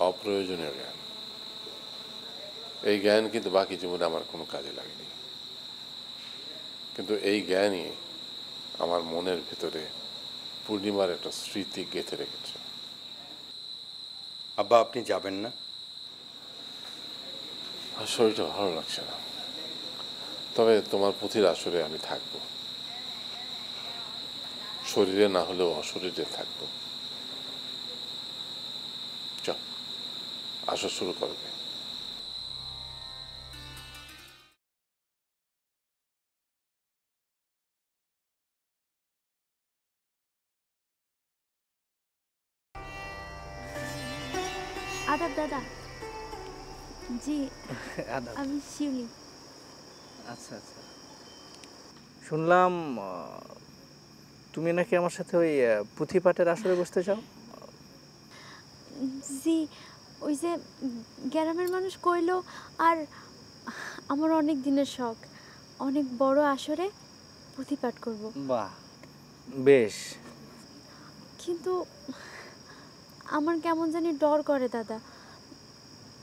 অপ্রয়োজনীয় জ্ঞান। এই জ্ঞান কিন্তু বাকি জীবনে আমার কোনো কাজে লাগেনি, কিন্তু এই জ্ঞানই আমার মনের ভিতরে পূর্ণিমার একটা স্মৃতি গেঁথে রেখেছে। আব্বা, আপনি যাবেন না? আর শরীরটা ভালো লাগছে না, তবে তোমার পুঁথির আসরে আমি থাকবো, শরীরে না হলেও অশরীরে থাকবো। চল, আসর শুরু করবে। আদাব দাদা। জি আদাব। আমি শিউলি। আচ্ছা আচ্ছা, শুনলাম তুমি নাকি আমার সাথে ওই পুঁথি পাঠের আসরে বসতে চাও? জি, ওই যে গ্রামের মানুষ কইলো, আর আমার অনেক দিনের শখ, অনেক বড় আসরে পুঁথি পাঠ করব। বাহ, বেশ। কিন্তু আমার কেমন জানি ডর করে দাদা,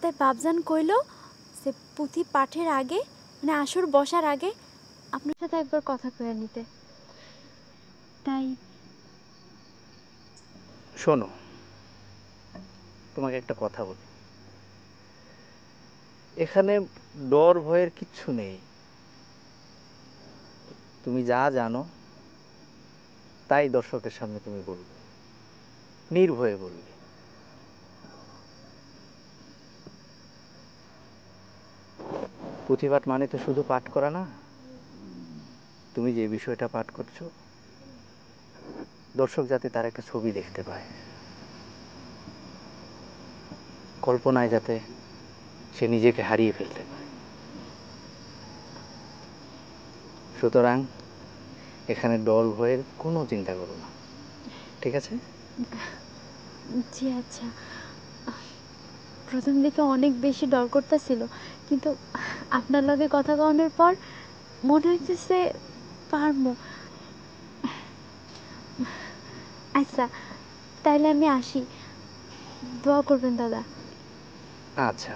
তাই বাপজান কইলো যে পুঁথি পাঠের আগে, মানে আসর বসার আগে আপনার সাথে একবার কথা কয়ে নিতে। তাই শোনো, তোমাকে একটা কথা বলি, এখানে ডর ভয়ের কিচ্ছু নেই। তুমি যা জানো তাই দর্শকের সামনে তুমি বলবে, নির্ভয়ে বলবে। পুঁথিপাঠ মানে তো শুধু পাঠ করা না। তুমি যে বিষয়টা পাঠ করছো, দর্শক যাতে তার একটা ছবি দেখতে পায়, কল্পনায় যাতে সে নিজেকে হারিয়ে ফেলতে পারে। সুতরাং এখানে ডর ভয়ের কোনো চিন্তা করো না, ঠিক আছে? জি আচ্ছা। প্রথম দিকে অনেক বেশি ডর করতেছিল, কিন্তু আপনার লগে কথা কওয়ানোর পর মনে হইতেছে পারবো। আচ্ছা, তাইলে আমি আসি, দোয়া করবেন দাদা। আচ্ছা,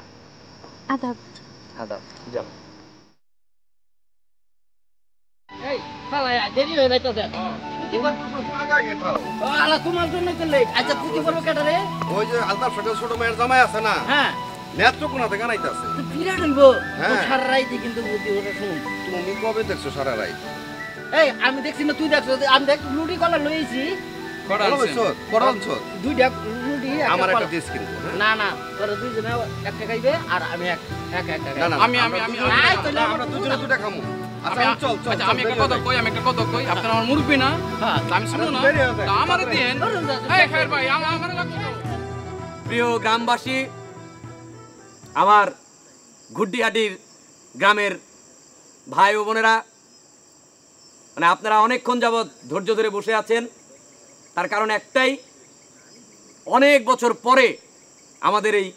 আদাব। আদাব, যাও। এই ফালায়া দেরি হয়ে যাইতাছে। আলা তোমার জন্য তো লেট। আচ্ছা পুঁতি করবো কেটা রে? ওই যে আলতাফ সরকার ছোট মেয়ের জামাই আছে না, হ্যাঁ নেত্রকোনা থেকে আনাইতেছে। তো বিরাট হইবো। হ্যাঁ। সারা রাইতে কিন্তু পুঁতি ওটা শুন। তুমি কবে দেখছো সারা রাত? এই আমি দেখছি না, তুই দেখছ? আমি দেখ লুডি কলা লইছি। দুইটা লুডি আমার একটা দিস কিন্তু। না না, তোরা দুইজনে একটা খাইবে আর আমি এক এক এক না না, আমি আই তাহলে আমরা দুজনে দুটা খামু। আচ্ছা চল চল। আমি একটা কথা কই, আপনার আমার মুরব্বি না? হ্যাঁ আমি শুনো না, আমারে দেন। এই খায়ের ভাই, আমারে লাগতো তো। প্রিয় গ্রামবাসী, আমার ঘুড্ডিহাটির গ্রামের ভাই ও বোনেরা, মানে আপনারা অনেকক্ষণ যাবৎ ধৈর্য ধরে বসে আছেন, তার কারণ একটাই, অনেক বছর পরে আমাদের এই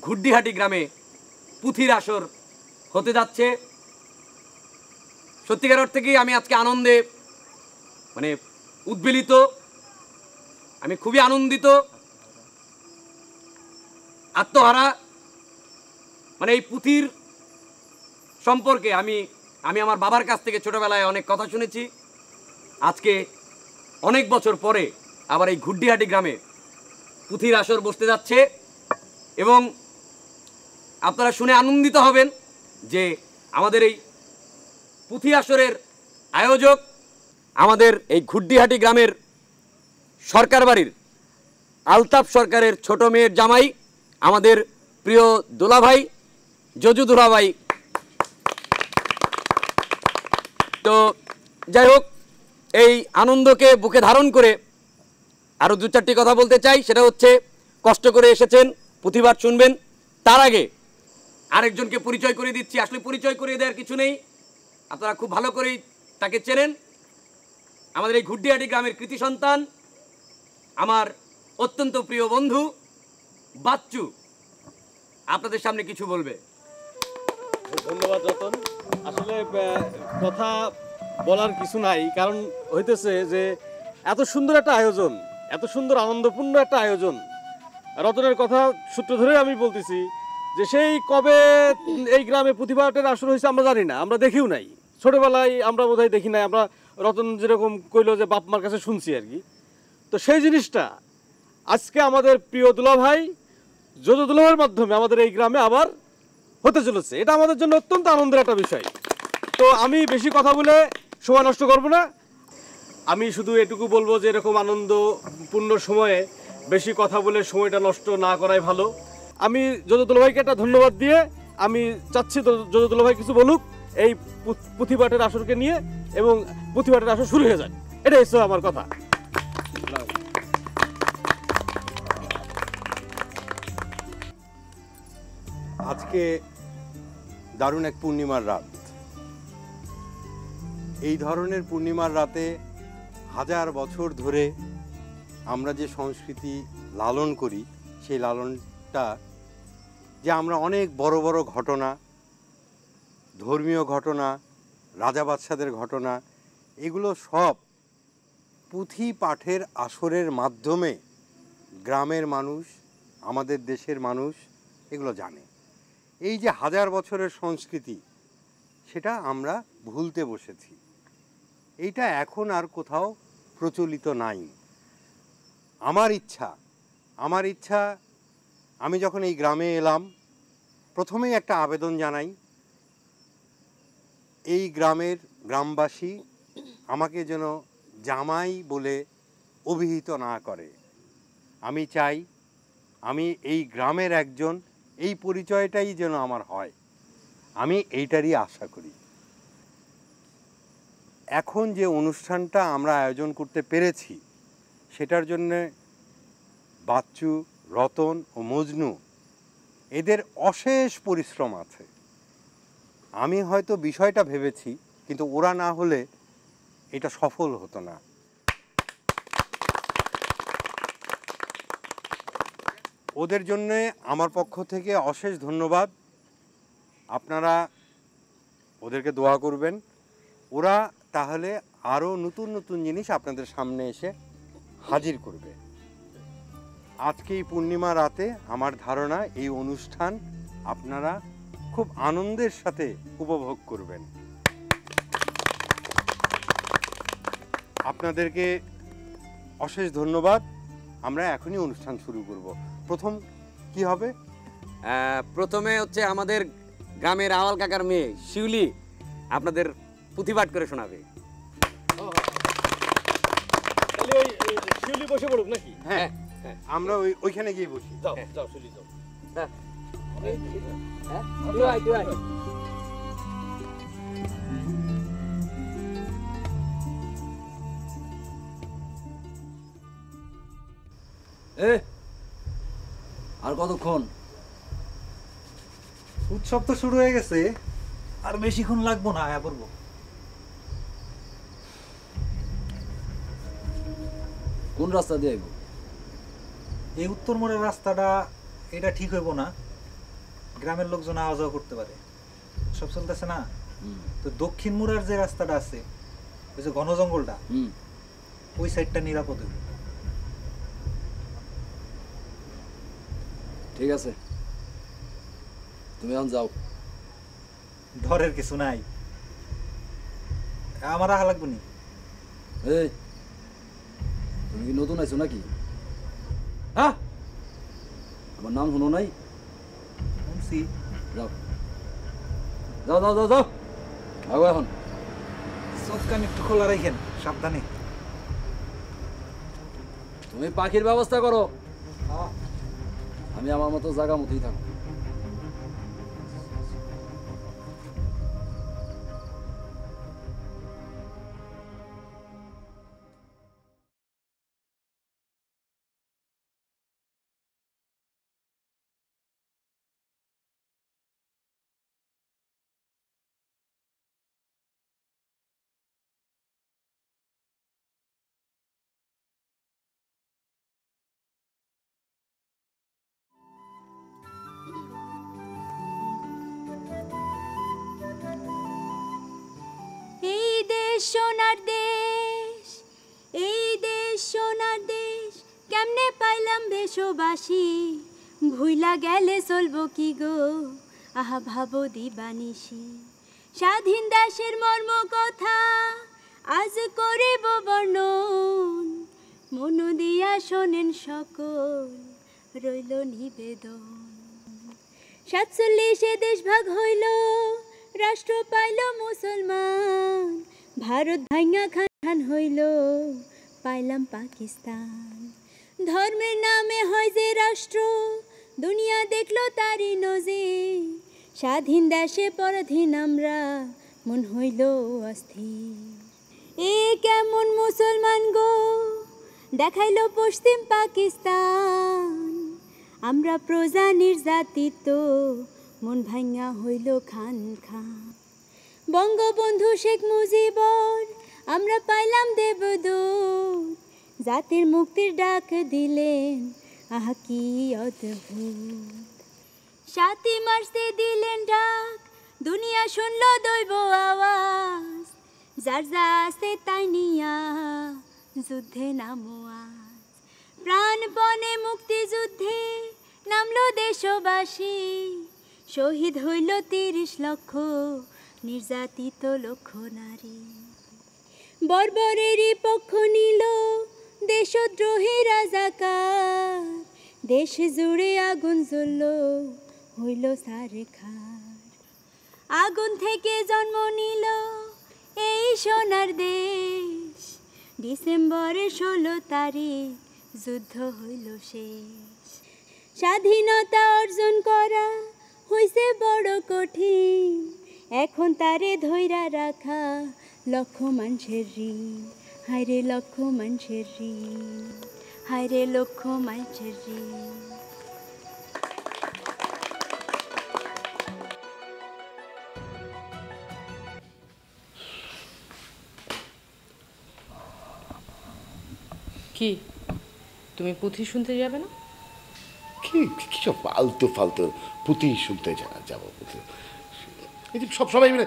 ঘুড্ডিহাটি গ্রামে পুঁথির আসর হতে যাচ্ছে। সত্যিকার অর্থে কি আমি আজকে আনন্দে মানে উদ্বেলিত, আমি খুবই আনন্দিত, আত্মহারা। মানে এই পুঁথির সম্পর্কে আমি আমার বাবার কাছ থেকে ছোটবেলায় অনেক কথা শুনেছি। আজকে অনেক বছর পরে আবার এই ঘুড্ডিহাটি গ্রামে পুঁথির আসর বসতে যাচ্ছে, এবং আপনারা শুনে আনন্দিত হবেন যে আমাদের এই পুঁথি আসরের আয়োজক আমাদের এই ঘুড্ডিহাটি গ্রামের সরকার বাড়ির আলতাফ সরকারের ছোট মেয়ের জামাই, আমাদের প্রিয় দোলাভাই জজু দোলাভাই। তো যাই হোক, এই আনন্দকে বুকে ধারণ করে আরও দু চারটি কথা বলতে চাই। সেটা হচ্ছে, কষ্ট করে এসেছেন, পুঁথিপাঠ শুনবেন, তার আগে আরেকজনকে পরিচয় করে দিচ্ছি। আসলে পরিচয় করে দেওয়ার কিছু নেই, আপনারা খুব ভালো করেই তাকে চেনেন। আমাদের এই ঘুড্ডিহাটি গ্রামের কৃতি সন্তান, আমার অত্যন্ত প্রিয় বন্ধু বাচ্চু আপনাদের সামনে কিছু বলবে। ধন্যবাদ রতন। আসলে কথা বলার কিছু নাই, কারণ হইতেছে যে এত সুন্দর একটা আয়োজন, এত সুন্দর আনন্দপূর্ণ একটা আয়োজন, রতনের কথা সূত্র ধরে আমি বলতেছি যে সেই কবে এই গ্রামে পুঁথিপাটের আসর হয়েছে আমরা জানি না, আমরা দেখিও নাই। ছোটবেলায় আমরা বোধহয় দেখি নাই, আমরা রতন যেরকম কইলো যে বাপ মার কাছে শুনছি আর কি। তো সেই জিনিসটা আজকে আমাদের প্রিয় দুলাভাই যোজো দুলাভাইয়ের মাধ্যমে আমাদের এই গ্রামে আবার হতে চলেছে। এটা আমাদের জন্য অত্যন্ত আনন্দের একটা বিষয়। তো আমি বেশি কথা বলে সময় নষ্ট করব না, আমি শুধু এটুকু বলবো যে এরকম আনন্দপূর্ণ সময়ে বেশি কথা বলে সময়টা নষ্ট না করাই ভালো। আমি যোজো দুলাভাইকে একটা ধন্যবাদ দিয়ে আমি চাচ্ছি যোজো দুলাভাই কিছু বলুক এই পুঁথিপাটের আসরকে নিয়ে, এবং পুঁথিপাটের আসর শুরু হয়ে যায়। এটাই হচ্ছে আমার কথা। আজকে দারুণ এক পূর্ণিমার রাত। এই ধরনের পূর্ণিমার রাতে হাজার বছর ধরে আমরা যে সংস্কৃতি লালন করি, সেই লালনটা যে আমরা অনেক বড় বড় ঘটনা, ধর্মীয় ঘটনা, রাজা বাদশাদের ঘটনা, এগুলো সব পুঁথি পাঠের আসরের মাধ্যমে গ্রামের মানুষ, আমাদের দেশের মানুষ এগুলো জানে। এই যে হাজার বছরের সংস্কৃতি, সেটা আমরা ভুলতে বসেছি। এইটা এখন আর কোথাও প্রচলিত নাই। আমার ইচ্ছা আমি যখন এই গ্রামে এলাম, প্রথমেই একটা আবেদন জানাই, এই গ্রামের গ্রামবাসী আমাকে যেন জামাই বলে অভিহিত না করে। আমি চাই আমি এই গ্রামের একজন, এই পরিচয়টাই যেন আমার হয়। আমি এইটারই আশা করি। এখন যে অনুষ্ঠানটা আমরা আয়োজন করতে পেরেছি, সেটার জন্যে বাচ্চু, রতন ও মজনু এদের অশেষ পরিশ্রম আছে। আমি হয়তো বিষয়টা ভেবেছি, কিন্তু ওরা না হলে এটা সফল হতো না। ওদের জন্যে আমার পক্ষ থেকে অশেষ ধন্যবাদ। আপনারা ওদেরকে দোয়া করবেন, ওরা তাহলে আরও নতুন নতুন জিনিস আপনাদের সামনে এসে হাজির করবে। আজকে এই পূর্ণিমা রাতে আমার ধারণা এই অনুষ্ঠান আপনারা খুব আনন্দের সাথে উপভোগ করবেন। আপনাদেরকে অশেষ ধন্যবাদ। আমরা এখনই অনুষ্ঠান শুরু করব। প্রথম কি হবে? প্রথমে হচ্ছে আমাদের গ্রামের আওয়াল কাকার মেয়ে শিউলি আপনাদের পুঁথিপাঠ করে শোনাবে। তাহলে ওই শিউলি বসে পড়ুক নাকি? হ্যাঁ, আমরা ওইখানে গিয়ে বসি। যাও যাও শিউলি যাও। আর কতক্ষণ? উৎসব তো শুরু হয়ে গেছে, আর বেশিক্ষণ লাগবো না, আয়া পড়বো। কোন রাস্তা দিয়ে আইব? এই উত্তর মোড়ের রাস্তাটা এটা ঠিক হইব না, গ্রামের লোকজন আওয়া যাওয়া করতে পারে, সব চলতেছে না। তো দক্ষিণ মোড়ের যে রাস্তাটা আছে, ওই যে ঘন জঙ্গলটা, ওই সাইডটা নিরাপদ হইব। ঠিক আছে, তুমি এখন যাও। ডরের কিছু নাই, আমার আহা লাগবো নি। এই, তুমি কি নতুন আইছো নাকি? হ্যাঁ, আমার নাম শুনো নাই? শুনছি। যাও যাও যাও যাও যাও, আগো এখন। চোখ কান একটু খোলা রাখেন, সাবধানে। তুমি পাখির ব্যবস্থা করো, আমি আমার মতো জায়গা মতোই থাকবো। এই দেশ সোনার দেশ, এই দেশ সোনার দেশ, কেমনে পাইলাম দেশবাসী, ভুইলা গেলে চলবো কি গো, আহা ভাবো দিবানিশি। স্বাধীন দেশের মর্ম কথা আজ করিব বর্ণন, মন দিয়া শোনেন সকল, রইল নিবেদন। 47 দেশ ভাগ হইল, রাষ্ট্র পাইল মুসলমান, ভারত ভাঙা খান হইল, পাইলাম পাকিস্তান। ধর্মের নামে হয় যে রাষ্ট্র, দুনিয়া দেখলো তারই নজির। স্বাধীন দেশে পরাধীন আমরা, মন হইল অস্থির। এ কেমন মুসলমান গো, দেখাইলো পশ্চিম পাকিস্তান। আমরা প্রজা নির্যাতিত, মন ভাঙা হইল খান খান। বঙ্গবন্ধু শেখ মুজিবর আমরা পাইলাম দেবদূত, জাতির মুক্তির ডাক দিলেন, আহা কি অদ্ভুত। 7 মার্চে দিলেন ডাক, দুনিয়া শুনল দৈব আওয়াজ। যার যা আছে তাই নিয়া যুদ্ধে নামো আজ। প্রাণপণে মুক্তিযুদ্ধে নামলো দেশবাসী, শহীদ হইল 30 লক্ষ, নির্যাতিত লক্ষ নারী। বর্বরেরই পক্ষ নিল দেশদ্রোহী রাজাকার, দেশ জুড়ে আগুন জ্বলল, হইল সারে খার। আগুন থেকে জন্ম নিল এই সোনার দেশ, ডিসেম্বরের 16 তারিখ যুদ্ধ হইল শেষ। স্বাধীনতা অর্জন করা হইছে বড় কঠিন, এখন তারে ধইরা রাখা লক্ষ মানুষের ঋণ। হায়রে লক্ষ মানুষের ঋণ, হায়রে লক্ষ মানুষের ঋণ। কি তুমি পুঁথি শুনতে যাবে না? কি কিছু ফালতু ফালতু পুঁথি শুনতে যাবো? এই যে সবাই মিলে,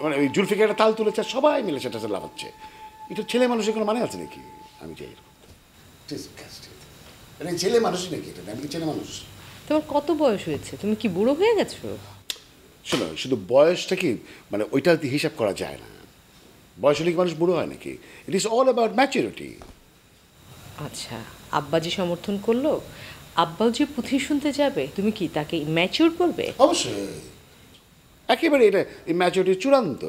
মানে ওই জুলফিকার একটা তাল তুলেছে, সবাই মিলে সেটা লাফাচ্ছে। এটা ছেলে মানুষের কোনো মানে আছে নাকি? আমি যাই ছেলে মানুষই নাকি? এটা আমি ছেলে মানুষ। তোমার কত বয়স হয়েছে? তুমি কি বুড়ো হয়ে গেছো? শোনো, শুধু বয়সটা কি মানে ওইটা হিসাব করা যায় না। বয়স হলে কি মানুষ বুড়ো হয় নাকি? It is all about maturity. আচ্ছা, আব্বাজি সমর্থন করলো, আব্বাও যে পুঁথি শুনতে যাবে, তুমি কি তাকে ম্যাচিউর বলবে? অবশ্যই, একেবারে এটা ম্যাচুরিটি চূড়ান্ত।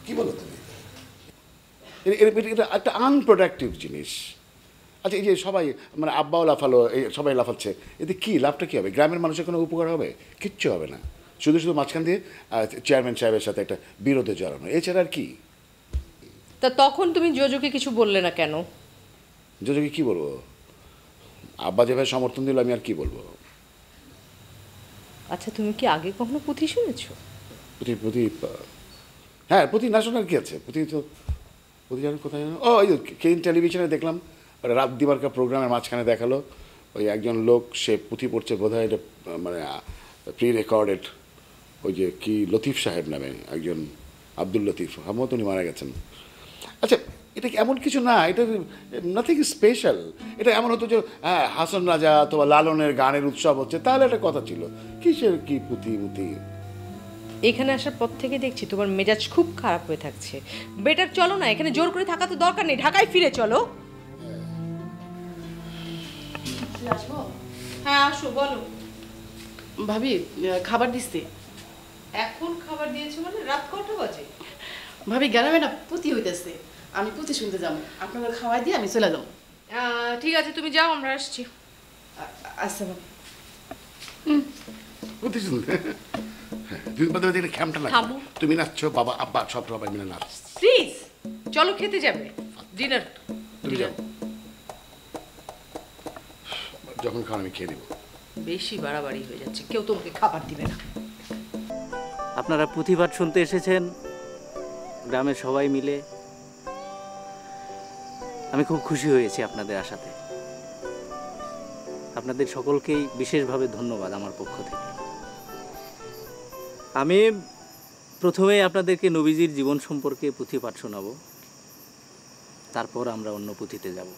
কি বলো তুমি? এটা একটা আনপ্রোডাক্টিভ জিনিস। আচ্ছা, এই যে সবাই মানে আব্বাও লাফালো, এই সবাই লাফাচ্ছে, এতে কি লাভটা কী হবে? গ্রামের মানুষের কোনো উপকার হবে? কিচ্ছু হবে না। শুধু শুধু মাঝখান দিয়ে চেয়ারম্যান সাহেবের সাথে একটা বিরোধে জড়ানো, এছাড়া আর কি? তা তখন তুমি জোজোকে কিছু বললে না কেন? জোজোকে কি বলবো? আব্বা যেভাবে সমর্থন দিল, আমি আর কি বলবো? আচ্ছা, তুমি কি আগে কখনো পুঁথি শুনেছো? পুঁথি হ্যাঁ, পুঁথি না শোনার কি আছে? পুঁথি তো পুঁথি জানো কোথায় জানো? ও, ওই কেন টেলিভিশনে দেখলাম, রাত দিবারকা প্রোগ্রামের মাঝখানে দেখালো, ওই একজন লোক সে পুঁথি পড়ছে, বোধহয় এটা মানে প্রি রেকর্ডেড, ওই যে কি লতিফ সাহেব নামে একজন, আব্দুল লতিফ, সম্ভবত উনি মারা গেছেন। আচ্ছা, এটা এমন কিছু না, এটা নাথিং স্পেশাল। এটা এমন হতো যে হ্যাঁ, হাসন রাজা অথবা লালনের গানের উৎসব হচ্ছে, তাহলে একটা কথা ছিল। কিসের কি পুঁথি মুথি? এখানে আসার পর থেকে দেখছি তোমার মেজাজ খুব খারাপ হয়ে থাকছে। বেটার চলো না, এখানে জোর করে থাকা তো দরকার নেই, ঢাকায় ফিরে চলো। হ্যাঁ আসো, বলো। ভাবি, খাবার দিচ্ছে? এখন খাবার দিয়েছো মানে? রাত কটা বাজে? ভাবি, গ্রামে না পুঁথি হইতেছে, আমি পুঁথি শুনতে যাবো, আপনাদের খাওয়াই দিয়ে আমি চলে যাবো। ঠিক আছে, তুমি যাও, আমরা আসছি। আচ্ছা ভাবি। পুঁথি শুনতে খ্যামটা না, তুমি নাচছো, বাবা আব্বা সব সবাই মিলে নাচ। প্লিজ চলো, খেতে যাবে ডিনার। তুমি যাও, যখন খাও আমি খেয়ে নেবো। বেশি বাড়াবাড়ি হয়ে যাচ্ছে, কেউ তোমাকে খাবার দিবে না। আপনারা পুঁথিপাঠ শুনতে এসেছেন গ্রামের সবাই মিলে, আমি খুব খুশি হয়েছি আপনাদের আসাতে। আপনাদের সকলকেই বিশেষভাবে ধন্যবাদ আমার পক্ষ থেকে। আমি প্রথমে আপনাদেরকে নবীজির জীবন সম্পর্কে পুঁথিপাঠ শোনাবো, তারপর আমরা অন্য পুঁথিতে যাব।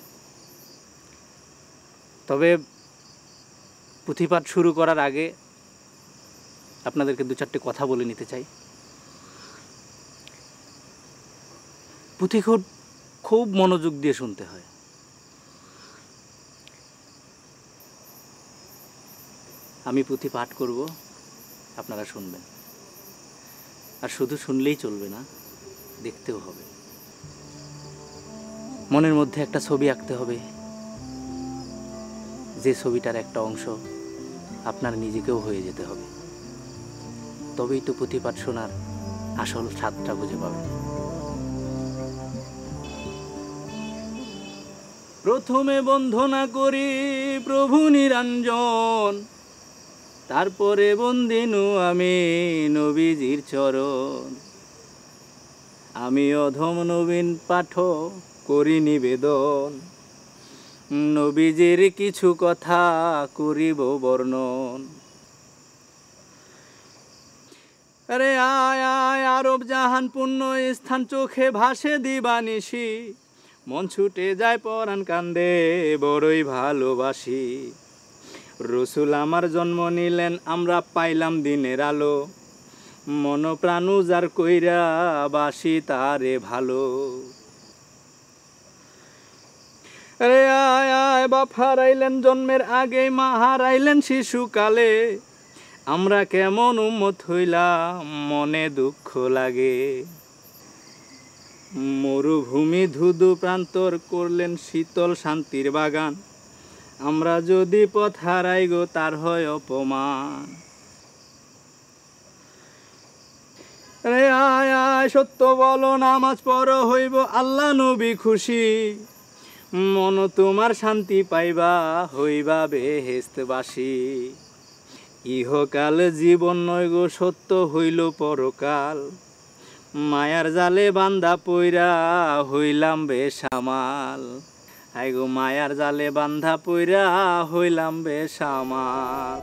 তবে পুঁথিপাঠ শুরু করার আগে আপনাদেরকে 2-4টি কথা বলে নিতে চাই। পুঁথি খুব মনোযোগ দিয়ে শুনতে হয়। আমি পুঁথি পাঠ করব, আপনারা শুনবেন। আর শুধু শুনলেই চলবে না, দেখতেও হবে। মনের মধ্যে একটা ছবি আঁকতে হবে, যে ছবিটার একটা অংশ আপনার নিজেকেও হয়ে যেতে হবে। তবেই তো পুঁথিপাঠ শোনার আসল স্বাদটা বুঝে পাবেন। প্রথমে বন্দনা করি প্রভু নিরঞ্জন, তারপরে বন্দিনু আমি নবীজির চরণ। আমি অধম নবীন পাঠক করি নিবেদন, নবীজির কিছু কথা করিব বর্ণন। আরে আয় আয় আরব জাহান পুণ্য স্থান, চোখে ভাসে দিবানিশি, মন ছুটে যায় পরাণ কান্দে বড়ই ভালোবাসি। রসুল আমার জন্ম নিলেন, আমরা পাইলাম দিনের আলো, মন প্রাণ উজাড় কইরা বাসি তারে ভালো। আরে আয় আয় বাপ হারাইলেন জন্মের আগে, মা হারাইলেন শিশুকালে, আমরা কেমন উম্মত হইলাম মনে দুঃখ লাগে। মরুভূমি ধুধু প্রান্তর করলেন শীতল শান্তির বাগান, আমরা যদি পথ হারাই গো তার হয় অপমান। আরে আয় আয় সত্য বলো নামাজ পড়ো হইব আল্লাহ নবী খুশি, মন তোমার শান্তি পাইবা হইবা বেহেশতবাসী। ইহকাল জীবন নয় গো সত্য হইল পরকাল, মায়ার জালে বান্ধা পইরা হইলাম বেসামাল। হাই গো মায়ার জালে বান্ধা পইরা হইলাম বেসামাল।